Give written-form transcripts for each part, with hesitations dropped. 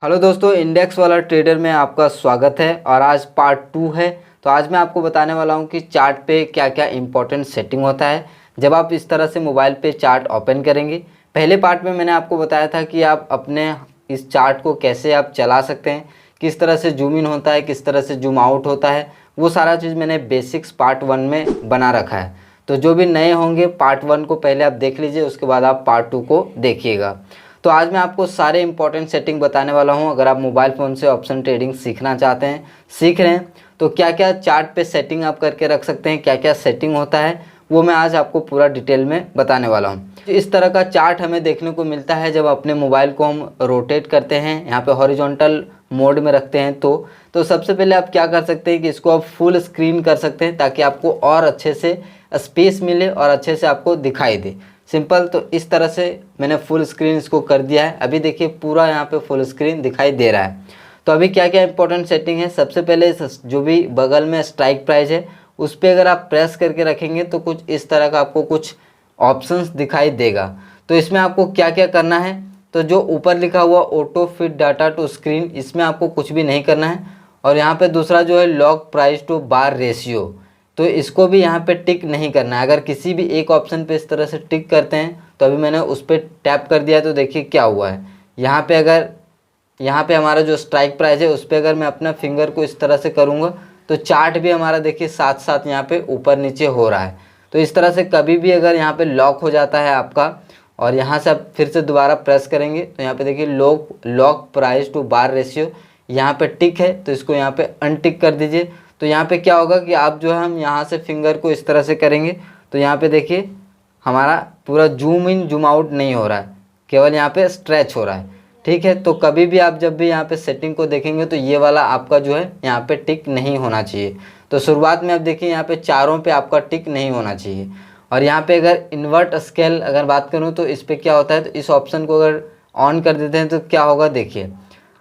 Hello दोस्तों, index वाला trader में आपका स्वागत है और आज पार्ट 2 है। तो आज मैं आपको बताने वाला हूं कि चार्ट पे क्या क्या इंपॉर्टेंट सेटिंग होता है जब आप इस तरह से मोबाइल पे चार्ट ओपन करेंगे। पहले पार्ट में मैंने आपको बताया था कि आप अपने इस चार्ट को कैसे आप चला सकते हैं, किस तरह से जूम इन होता है, किस तरह से जूम आउट होता है, वो सारा चीज़ मैंने बेसिक्स पार्ट 1 में बना रखा है। तो जो भी नए होंगे पार्ट 1 को पहले आप देख लीजिए, उसके बाद आप पार्ट 2 को देखिएगा। तो आज मैं आपको सारे इंपॉर्टेंट सेटिंग बताने वाला हूं। अगर आप मोबाइल फ़ोन से ऑप्शन ट्रेडिंग सीखना चाहते हैं, सीख रहे हैं, तो क्या क्या चार्ट पे सेटिंग आप करके रख सकते हैं, क्या क्या सेटिंग होता है, वो मैं आज आपको पूरा डिटेल में बताने वाला हूं। इस तरह का चार्ट हमें देखने को मिलता है जब अपने मोबाइल को हम रोटेट करते हैं, यहाँ पे हॉरिजॉन्टल मोड में रखते हैं। तो सबसे पहले आप क्या कर सकते हैं कि इसको आप फुल स्क्रीन कर सकते हैं ताकि आपको और अच्छे से स्पेस मिले और अच्छे से आपको दिखाई दे। सिंपल, तो इस तरह से मैंने फुल स्क्रीन इसको कर दिया है। अभी देखिए पूरा यहाँ पे फुल स्क्रीन दिखाई दे रहा है। तो अभी क्या क्या इंपॉर्टेंट सेटिंग है, सबसे पहले जो भी बगल में स्ट्राइक प्राइस है उस पर अगर आप प्रेस करके रखेंगे तो कुछ इस तरह का आपको कुछ ऑप्शंस दिखाई देगा। तो इसमें आपको क्या क्या करना है, तो जो ऊपर लिखा हुआ auto fit data to screen, इसमें आपको कुछ भी नहीं करना है। और यहाँ पे दूसरा जो है lock price to bar ratio, तो इसको भी यहाँ पे टिक नहीं करना है। अगर किसी भी एक ऑप्शन पे इस तरह से टिक करते हैं, तो अभी मैंने उस पर टैप कर दिया है, तो देखिए क्या हुआ है। यहाँ पे अगर यहाँ पे हमारा जो स्ट्राइक प्राइस है उस पर अगर मैं अपना फिंगर को इस तरह से करूँगा तो चार्ट भी हमारा देखिए साथ साथ यहाँ पे ऊपर नीचे हो रहा है। तो इस तरह से कभी भी अगर यहाँ पे लॉक हो जाता है आपका और यहाँ से आप फिर से दोबारा प्रेस करेंगे तो यहाँ पे देखिए lock price to bar ratio, यहाँ पे टिक है, तो इसको यहाँ पे अनटिक कर दीजिए। तो यहाँ पे क्या होगा कि आप जो है हम यहाँ से फिंगर को इस तरह से करेंगे तो यहाँ पे देखिए हमारा पूरा जूम इन जूम आउट नहीं हो रहा है, केवल यहाँ पे स्ट्रेच हो रहा है। ठीक है, तो कभी भी आप जब भी यहाँ पे सेटिंग को देखेंगे तो ये वाला आपका जो है यहाँ पे टिक नहीं होना चाहिए। तो शुरुआत में आप देखिए यहाँ पे चारों पे आपका टिक नहीं होना चाहिए। और यहाँ पे अगर इन्वर्ट स्केल अगर बात करूँ तो इस पर क्या होता है, तो इस ऑप्शन को अगर ऑन कर देते हैं तो क्या होगा, देखिए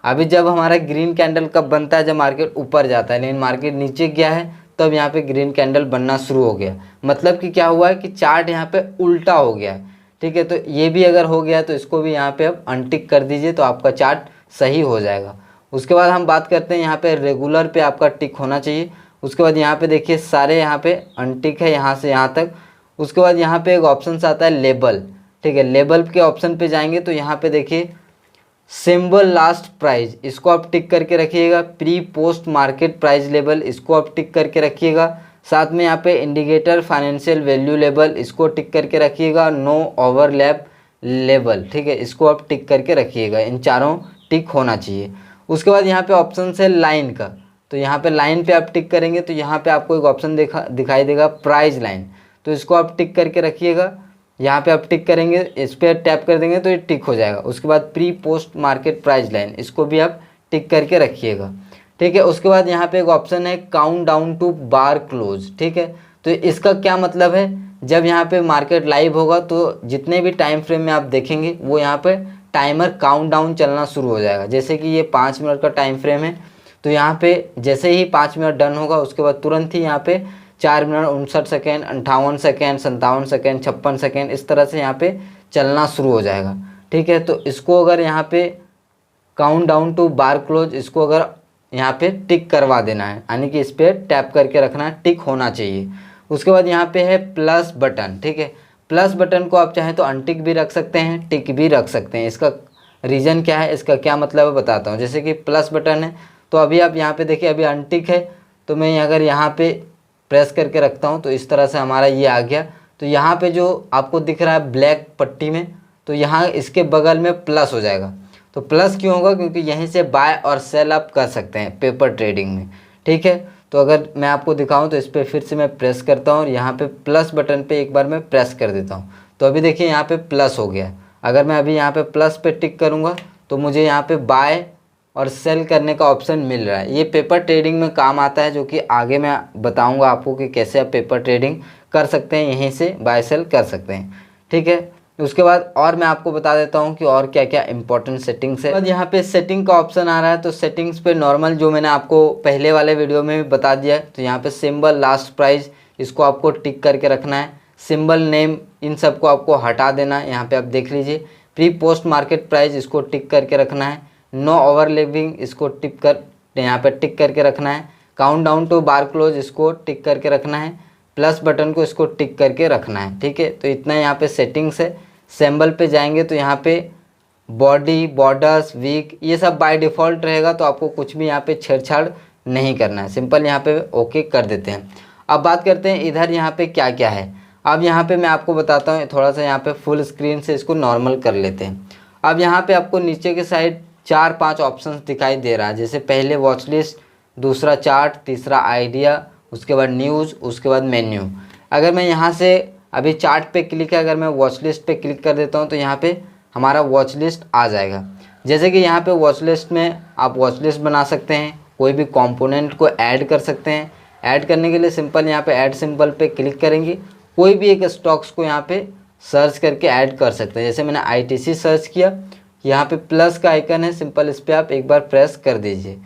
अभी जब हमारा ग्रीन कैंडल कब बनता है, जब मार्केट ऊपर जाता है, लेकिन मार्केट नीचे गया है तब यहाँ पे ग्रीन कैंडल बनना शुरू हो गया। मतलब कि क्या हुआ है कि चार्ट यहाँ पे उल्टा हो गया है। ठीक है, तो ये भी अगर हो गया तो इसको भी यहाँ पे आप अनटिक कर दीजिए तो आपका चार्ट सही हो जाएगा। उसके बाद हम बात करते हैं यहाँ पे रेगुलर पे आपका टिक होना चाहिए। उसके बाद यहाँ पे देखिए सारे यहाँ पे अनटिक है यहाँ से यहाँ तक। उसके बाद यहाँ पे एक ऑप्शन आता है लेबल। ठीक है, लेबल के ऑप्शन पे जाएंगे तो यहाँ पे देखिए सिंबल लास्ट प्राइस, इसको आप टिक करके रखिएगा। Pre post market price level, इसको आप टिक करके रखिएगा। साथ में यहाँ पे इंडिकेटर फाइनेंशियल वैल्यू लेवल, इसको टिक करके रखिएगा। नो ओवरलैप लेवल, ठीक है, इसको आप टिक करके रखिएगा। इन चारों टिक होना चाहिए। उसके बाद यहाँ पे ऑप्शन है लाइन का, तो यहाँ पे लाइन पे आप टिक करेंगे तो यहाँ पे आपको एक ऑप्शन दिखाई देगा प्राइस लाइन, तो इसको आप टिक करके रखिएगा। यहाँ पे आप टिक करेंगे, इस पर टैप कर देंगे तो ये टिक हो जाएगा। उसके बाद pre post market price line, इसको भी आप टिक करके रखिएगा। ठीक है, उसके बाद यहाँ पे एक ऑप्शन है count down to bar close. ठीक है, तो इसका क्या मतलब है, जब यहाँ पे मार्केट लाइव होगा तो जितने भी टाइम फ्रेम में आप देखेंगे वो यहाँ पे टाइमर काउंट डाउन चलना शुरू हो जाएगा। जैसे कि ये 5 मिनट का टाइम फ्रेम है, तो यहाँ पे जैसे ही 5 मिनट डन होगा उसके बाद तुरंत ही यहाँ पे 4 minute 59 second, 58 second, 57 second, 56 second, इस तरह से यहाँ पे चलना शुरू हो जाएगा। ठीक है, तो इसको अगर यहाँ पे count down to bar close, इसको अगर यहाँ पे टिक करवा देना है, यानी कि इस पर टैप करके रखना है, टिक होना चाहिए। उसके बाद यहाँ पे है प्लस बटन। ठीक है, प्लस बटन को आप चाहें तो अनटिक भी रख सकते हैं, टिक भी रख सकते हैं। इसका रीज़न क्या है, इसका क्या मतलब है बताता हूँ। जैसे कि प्लस बटन है तो अभी आप यहाँ पे देखिए अभी अनटिक है, तो मैं अगर यहाँ पे प्रेस करके रखता हूँ तो इस तरह से हमारा ये आ गया। तो यहाँ पे जो आपको दिख रहा है ब्लैक पट्टी में, तो यहाँ इसके बगल में प्लस हो जाएगा। तो प्लस क्यों होगा, क्योंकि यहीं से बाय और सेल आप कर सकते हैं पेपर ट्रेडिंग में। ठीक है, तो अगर मैं आपको दिखाऊं तो इस पर फिर से मैं प्रेस करता हूं और यहाँ पे प्लस बटन पे एक बार मैं प्रेस कर देता हूं, तो अभी देखिए यहाँ पे प्लस हो गया। अगर मैं अभी यहाँ पे प्लस पे टिक करूँगा तो मुझे यहाँ पे बाय और सेल करने का ऑप्शन मिल रहा है। ये पेपर ट्रेडिंग में काम आता है, जो कि आगे मैं बताऊँगा आपको कि कैसे आप पेपर ट्रेडिंग कर सकते हैं, यहीं से बाय सेल कर सकते हैं। ठीक है, उसके बाद और मैं आपको बता देता हूं कि और क्या क्या इंपॉर्टेंट सेटिंग्स है। बाद यहाँ पे सेटिंग का ऑप्शन आ रहा है, तो सेटिंग्स पे नॉर्मल जो मैंने आपको पहले वाले वीडियो में भी बता दिया है। तो यहाँ पे सिंबल लास्ट प्राइस, इसको आपको टिक करके रखना है। सिंबल नेम, इन सबको आपको हटा देना है। यहाँ पे आप देख लीजिए प्री पोस्ट मार्केट प्राइस, इसको टिक करके रखना है। नो ओवरलैपिंग इसको टिक कर यहाँ पे टिक करके रखना है। Count down to bar close इसको टिक करके रखना है। प्लस बटन को इसको टिक करके रखना है। ठीक है, तो इतना यहाँ पे सेटिंग्स है। सिंबल पे जाएंगे तो यहाँ पे बॉडी, बॉर्डर्स, वीक ये सब बाय डिफ़ॉल्ट रहेगा, तो आपको कुछ भी यहाँ पे छेड़छाड़ नहीं करना है। सिंपल यहाँ पे ओके कर देते हैं। अब बात करते हैं इधर यहाँ पे क्या क्या है। अब यहाँ पे मैं आपको बताता हूँ, थोड़ा सा यहाँ पे फुल स्क्रीन से इसको नॉर्मल कर लेते हैं। अब यहाँ पे आपको नीचे के साइड 4-5 ऑप्शंस दिखाई दे रहा है, जैसे पहले वॉच लिस्ट, दूसरा चार्ट, तीसरा आइडिया, उसके बाद न्यूज़, उसके बाद मेन्यू। अगर मैं यहाँ से अभी चार्ट पे क्लिक है, अगर मैं वॉच लिस्ट पे क्लिक कर देता हूँ तो यहाँ पे हमारा वॉच लिस्ट आ जाएगा। जैसे कि यहाँ पे वॉच लिस्ट में आप वॉच लिस्ट बना सकते हैं, कोई भी कंपोनेंट को ऐड कर सकते हैं। ऐड करने के लिए सिंपल यहाँ पे ऐड सिंबल पे क्लिक करेंगे, कोई भी एक स्टॉक्स को यहाँ पे सर्च करके ऐड कर सकते हैं। जैसे मैंने ITC सर्च किया, यहाँ पे प्लस का आइकन है, सिंपल इस पर आप एक बार प्रेस कर दीजिए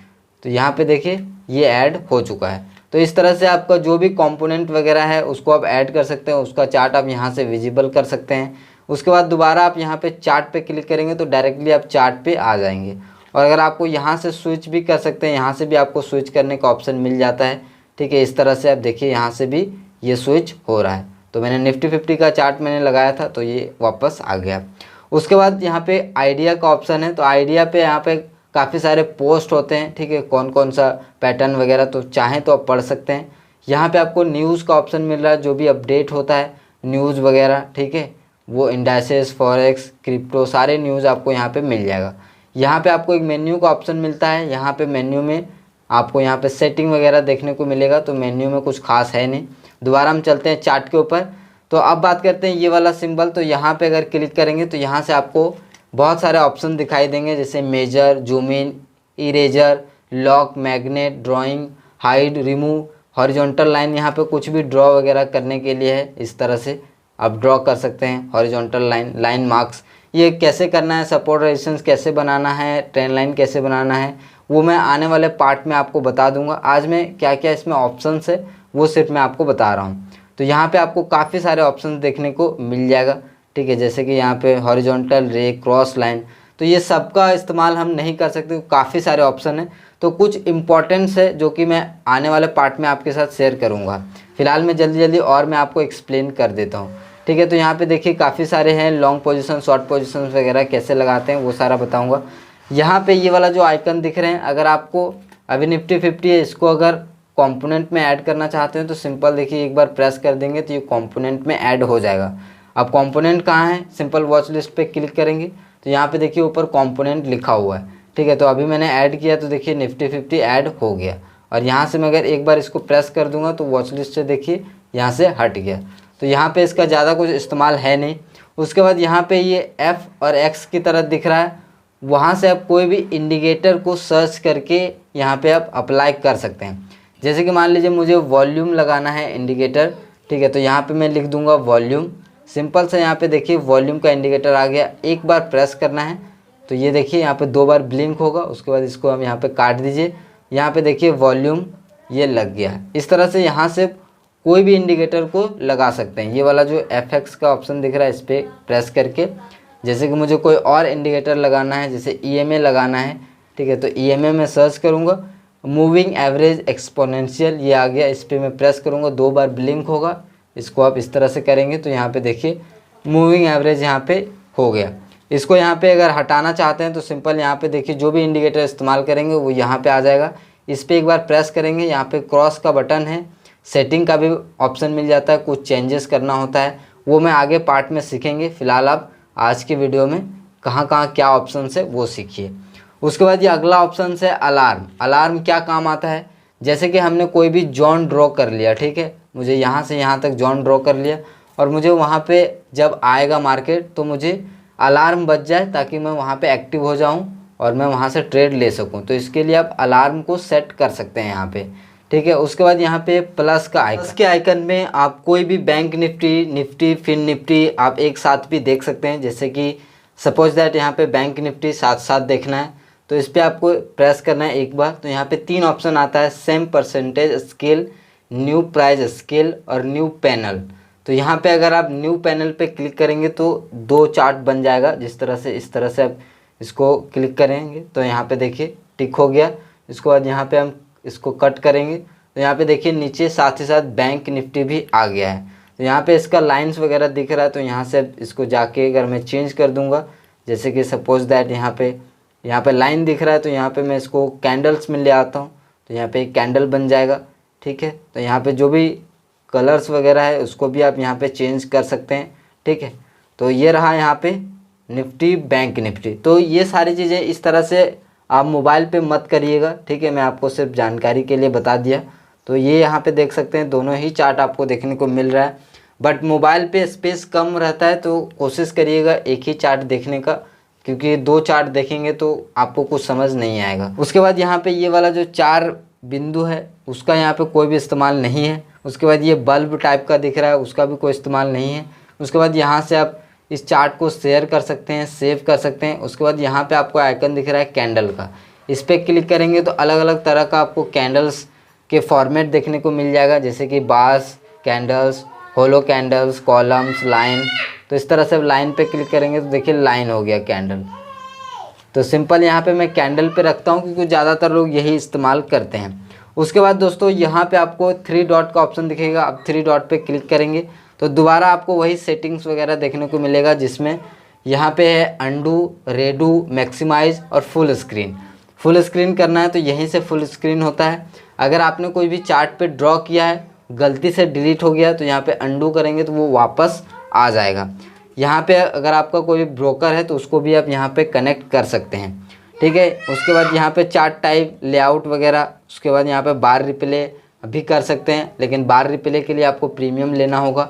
तो यहाँ पे देखिए ये ऐड हो चुका है। तो इस तरह से आपका जो भी कंपोनेंट वगैरह है उसको आप ऐड कर सकते हैं, उसका चार्ट आप यहाँ से विजिबल कर सकते हैं। उसके बाद दोबारा आप यहाँ पे चार्ट पे क्लिक करेंगे तो डायरेक्टली आप चार्ट पे आ जाएंगे। और अगर आपको यहाँ से स्विच भी कर सकते हैं, यहाँ से भी आपको स्विच करने का ऑप्शन मिल जाता है। ठीक है, इस तरह से आप देखिए यहाँ से भी ये स्विच हो रहा है। तो मैंने निफ्टी 50 का चार्ट मैंने लगाया था तो ये वापस आ गया। उसके बाद यहाँ पे आइडिया का ऑप्शन है, तो आइडिया पे यहाँ पे काफ़ी सारे पोस्ट होते हैं। ठीक है, कौन कौन सा पैटर्न वगैरह, तो चाहें तो आप पढ़ सकते हैं। यहाँ पे आपको न्यूज़ का ऑप्शन मिल रहा है, जो भी अपडेट होता है न्यूज़ वगैरह, ठीक है, वो इंडाइसेस, फॉरेक्स, क्रिप्टो, सारे न्यूज़ आपको यहाँ पे मिल जाएगा। यहाँ पे आपको एक मेन्यू का ऑप्शन मिलता है, यहाँ पे मेन्यू में आपको यहाँ पे सेटिंग वगैरह देखने को मिलेगा, तो मेन्यू में कुछ खास है नहीं। दोबारा हम चलते हैं चार्ट के ऊपर। तो अब बात करते हैं ये वाला सिंबल, तो यहाँ पे अगर क्लिक करेंगे तो यहाँ से आपको बहुत सारे ऑप्शन दिखाई देंगे, जैसे measure, zoom in, eraser, lock, magnet, drawing, hide, remove, horizontal line. यहाँ पे कुछ भी ड्रॉ वगैरह करने के लिए है, इस तरह से आप ड्रॉ कर सकते हैं। हॉरिजॉन्टल लाइन, लाइन मार्क्स, ये कैसे करना है, सपोर्ट रेजिस्टेंस कैसे बनाना है, ट्रेंड लाइन कैसे बनाना है, वो मैं आने वाले पार्ट में आपको बता दूंगा। आज मैं क्या क्या इसमें ऑप्शंस है वो सिर्फ मैं आपको बता रहा हूँ। तो यहाँ पे आपको काफ़ी सारे ऑप्शंस देखने को मिल जाएगा। ठीक है, जैसे कि यहाँ पे हॉरिजॉन्टल रे, क्रॉस लाइन, तो ये सबका इस्तेमाल हम नहीं कर सकते, काफ़ी सारे ऑप्शन हैं। तो कुछ इंपॉर्टेंट्स है जो कि मैं आने वाले पार्ट में आपके साथ शेयर करूँगा। फिलहाल मैं जल्दी जल्दी और मैं आपको एक्सप्लेन कर देता हूँ। ठीक है, तो यहाँ पे देखिए काफ़ी सारे हैं, लॉन्ग पोजीशन, शॉर्ट पोजीशन वगैरह कैसे लगाते हैं वो सारा बताऊँगा। यहाँ पे ये वाला जो आइकन दिख रहे हैं, अगर आपको अभी निफ्टी 50 है, इसको अगर कंपोनेंट में ऐड करना चाहते हैं तो सिंपल देखिए एक बार प्रेस कर देंगे तो ये कंपोनेंट में ऐड हो जाएगा। अब कंपोनेंट कहाँ है, सिंपल वॉच लिस्ट पे क्लिक करेंगे तो यहाँ पे देखिए ऊपर कंपोनेंट लिखा हुआ है। ठीक है, तो अभी मैंने ऐड किया तो देखिए निफ्टी 50 ऐड हो गया। और यहाँ से मैं अगर एक बार इसको प्रेस कर दूंगा तो वॉच लिस्ट से देखिए यहाँ से हट गया। तो यहाँ पे इसका ज़्यादा कुछ इस्तेमाल है नहीं। उसके बाद यहाँ पे ये F और X की तरह दिख रहा है, वहाँ से आप कोई भी इंडिकेटर को सर्च करके यहाँ पे आप अप्लाई कर सकते हैं। जैसे कि मान लीजिए मुझे वॉल्यूम लगाना है इंडिकेटर, ठीक है, तो यहाँ पे मैं लिख दूंगा वॉल्यूम। सिंपल से यहाँ पे देखिए वॉल्यूम का इंडिकेटर आ गया। एक बार प्रेस करना है तो ये देखिए यहाँ पे 2 बार ब्लिंक होगा। उसके बाद इसको हम यहाँ पे काट दीजिए, यहाँ पे देखिए वॉल्यूम ये लग गया है। इस तरह से यहाँ से कोई भी इंडिकेटर को लगा सकते हैं। ये वाला जो FX का ऑप्शन दिख रहा है इस पर प्रेस करके, जैसे कि मुझे कोई और इंडिकेटर लगाना है, जैसे EMA लगाना है, ठीक है, तो EMA में सर्च करूँगा, मूविंग एवरेज एक्सपोनेंशियल, ये आ गया। इस पर मैं प्रेस करूँगा, 2 बार ब्लिंक होगा। इसको आप इस तरह से करेंगे तो यहाँ पे देखिए मूविंग एवरेज यहाँ पे हो गया। इसको यहाँ पे अगर हटाना चाहते हैं तो सिंपल यहाँ पे देखिए जो भी इंडिकेटर इस्तेमाल करेंगे वो यहाँ पे आ जाएगा। इस पर एक बार प्रेस करेंगे, यहाँ पे क्रॉस का बटन है, सेटिंग का भी ऑप्शन मिल जाता है, कुछ चेंजेस करना होता है वो मैं आगे पार्ट में सीखेंगे। फिलहाल आप आज के वीडियो में कहाँ कहाँ क्या ऑप्शन है वो सीखिए। उसके बाद ये अगला ऑप्शन है अलार्म। अलार्म क्या काम आता है, जैसे कि हमने कोई भी जोन ड्रॉ कर लिया, ठीक है, मुझे यहाँ से यहाँ तक जोन ड्रॉ कर लिया और मुझे वहाँ पे जब आएगा मार्केट तो मुझे अलार्म बज जाए ताकि मैं वहाँ पे एक्टिव हो जाऊँ और मैं वहाँ से ट्रेड ले सकूँ। तो इसके लिए आप अलार्म को सेट कर सकते हैं यहाँ पे, ठीक है। उसके बाद यहाँ पे प्लस का आइकन, के आइकन में आप कोई भी बैंक निफ्टी, फिन निफ्टी आप एक साथ भी देख सकते हैं। जैसे कि सपोज दैट यहाँ पे बैंक निफ्टी साथ साथ देखना है तो इस पर आपको प्रेस करना है एक बार। तो यहाँ पे 3 ऑप्शन आता है, same percentage scale, new price scale और न्यू पैनल। तो यहाँ पे अगर आप न्यू पैनल पे क्लिक करेंगे तो 2 चार्ट बन जाएगा, जिस तरह से इस तरह से आप इसको क्लिक करेंगे तो यहाँ पे देखिए टिक हो गया। इसके बाद यहाँ पे हम इसको कट करेंगे तो यहाँ पे देखिए नीचे साथ ही साथ बैंक निफ्टी भी आ गया है। तो यहाँ पे इसका लाइंस वगैरह दिख रहा है, तो यहाँ से इसको जाके अगर मैं चेंज कर दूंगा, जैसे कि सपोज दैट यहाँ पे लाइन दिख रहा है, तो यहाँ पे मैं इसको कैंडल्स में ले आता हूँ तो यहाँ पे एक कैंडल बन जाएगा। ठीक है, तो यहाँ पे जो भी कलर्स वगैरह है उसको भी आप यहाँ पे चेंज कर सकते हैं। ठीक है, तो ये रहा यहाँ पे निफ्टी बैंक निफ्टी। तो ये सारी चीज़ें इस तरह से आप मोबाइल पे मत करिएगा। ठीक है, मैं आपको सिर्फ जानकारी के लिए बता दिया। तो ये यहाँ पे देख सकते हैं दोनों ही चार्ट आपको देखने को मिल रहा है, बट मोबाइल पे स्पेस कम रहता है तो कोशिश करिएगा एक ही चार्ट देखने का, क्योंकि 2 चार्ट देखेंगे तो आपको कुछ समझ नहीं आएगा। उसके बाद यहाँ पे ये वाला जो 4 बिंदु है उसका यहाँ पे कोई भी इस्तेमाल नहीं है। उसके बाद ये बल्ब टाइप का दिख रहा है, उसका भी कोई इस्तेमाल नहीं है। उसके बाद यहाँ से आप इस चार्ट को शेयर कर सकते हैं, सेव कर सकते हैं। उसके बाद यहाँ पे आपको आइकन दिख रहा है कैंडल का, इस पर क्लिक करेंगे तो अलग अलग तरह का आपको कैंडल्स के फॉर्मेट देखने को मिल जाएगा, जैसे कि बार्स कैंडल्स, होलो कैंडल्स, कॉलम्स, लाइन। तो इस तरह से लाइन पे क्लिक करेंगे तो देखिए लाइन हो गया कैंडल। तो सिंपल यहाँ पे मैं कैंडल पे रखता हूँ क्योंकि ज़्यादातर लोग यही इस्तेमाल करते हैं। उसके बाद दोस्तों यहाँ पे आपको 3 डॉट का ऑप्शन दिखेगा, आप 3 डॉट पे क्लिक करेंगे तो दोबारा आपको वही सेटिंग्स वगैरह देखने को मिलेगा, जिसमें यहाँ पे है अंडू, रेडू, मैक्सिमाइज और फुल स्क्रीन। फुल स्क्रीन करना है तो यहीं से फुल स्क्रीन होता है। अगर आपने कोई भी चार्ट पे ड्रॉ किया है, गलती से डिलीट हो गया, तो यहाँ पे अंडू करेंगे तो वो वापस आ जाएगा। यहाँ पे अगर आपका कोई ब्रोकर है तो उसको भी आप यहाँ पे कनेक्ट कर सकते हैं। ठीक है, उसके बाद यहाँ पे चार्ट टाइप, लेआउट वगैरह, उसके बाद यहाँ पे बार रिप्ले भी कर सकते हैं, लेकिन बार रिप्ले के लिए आपको प्रीमियम लेना होगा।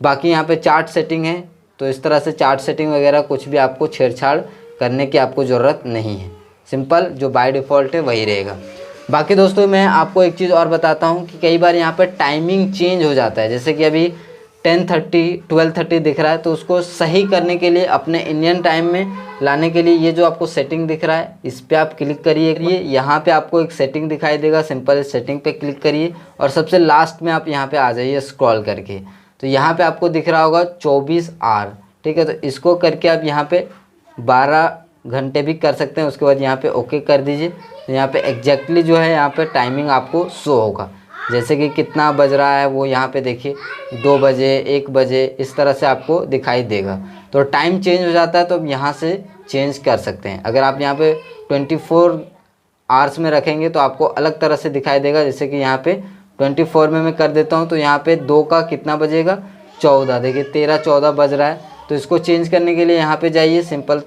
बाकी यहाँ पे चार्ट सेटिंग है, तो इस तरह से चार्ट सेटिंग वगैरह कुछ भी आपको छेड़छाड़ करने की आपको ज़रूरत नहीं है। सिंपल जो बाय डिफ़ॉल्ट है वही रहेगा। बाकी दोस्तों मैं आपको एक चीज़ और बताता हूँ कि कई बार यहाँ पर टाइमिंग चेंज हो जाता है, जैसे कि अभी 10:30 12:30 दिख रहा है, तो उसको सही करने के लिए अपने इंडियन टाइम में लाने के लिए ये जो आपको सेटिंग दिख रहा है इस पर आप क्लिक करिए। यहाँ पे आपको एक सेटिंग दिखाई देगा, सिंपल इस सेटिंग पे क्लिक करिए और सबसे लास्ट में आप यहाँ पे आ जाइए स्क्रॉल करके। तो यहाँ पे आपको दिख रहा होगा 24 आवर। ठीक है, तो इसको करके आप यहाँ पे 12 घंटे भी कर सकते हैं। उसके बाद यहाँ पे ओके कर दीजिए, तो यहाँ पे एग्जैक्टली जो है यहाँ पे टाइमिंग आपको शो होगा, जैसे कि कितना बज रहा है वो यहाँ पे देखिए 2 बजे 1 बजे इस तरह से आपको दिखाई देगा। तो टाइम चेंज हो जाता है तो आप यहाँ से चेंज कर सकते हैं। अगर आप यहाँ पे 24 आवर्स में रखेंगे तो आपको अलग तरह से दिखाई देगा, जैसे कि यहाँ पे 24 में मैं कर देता हूँ तो यहाँ पे 2 का कितना बजेगा 14, देखिए 13-14 बज रहा है। तो इसको चेंज करने के लिए यहाँ पे जाइए, सिंपल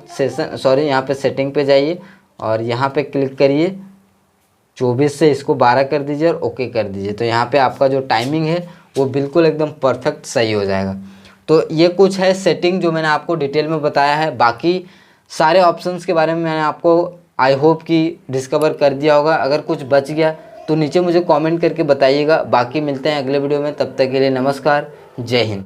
यहाँ पे सेटिंग पे जाइए और यहाँ पे क्लिक करिए, 24 से इसको 12 कर दीजिए और ओके कर दीजिए। तो यहाँ पे आपका जो टाइमिंग है वो बिल्कुल एकदम परफेक्ट सही हो जाएगा। तो ये कुछ है सेटिंग जो मैंने आपको डिटेल में बताया है। बाकी सारे ऑप्शंस के बारे में मैंने आपको आई होप कि डिस्कवर कर दिया होगा। अगर कुछ बच गया तो नीचे मुझे कमेंट करके बताइएगा। बाकी मिलते हैं अगले वीडियो में, तब तक के लिए नमस्कार, जय हिंद।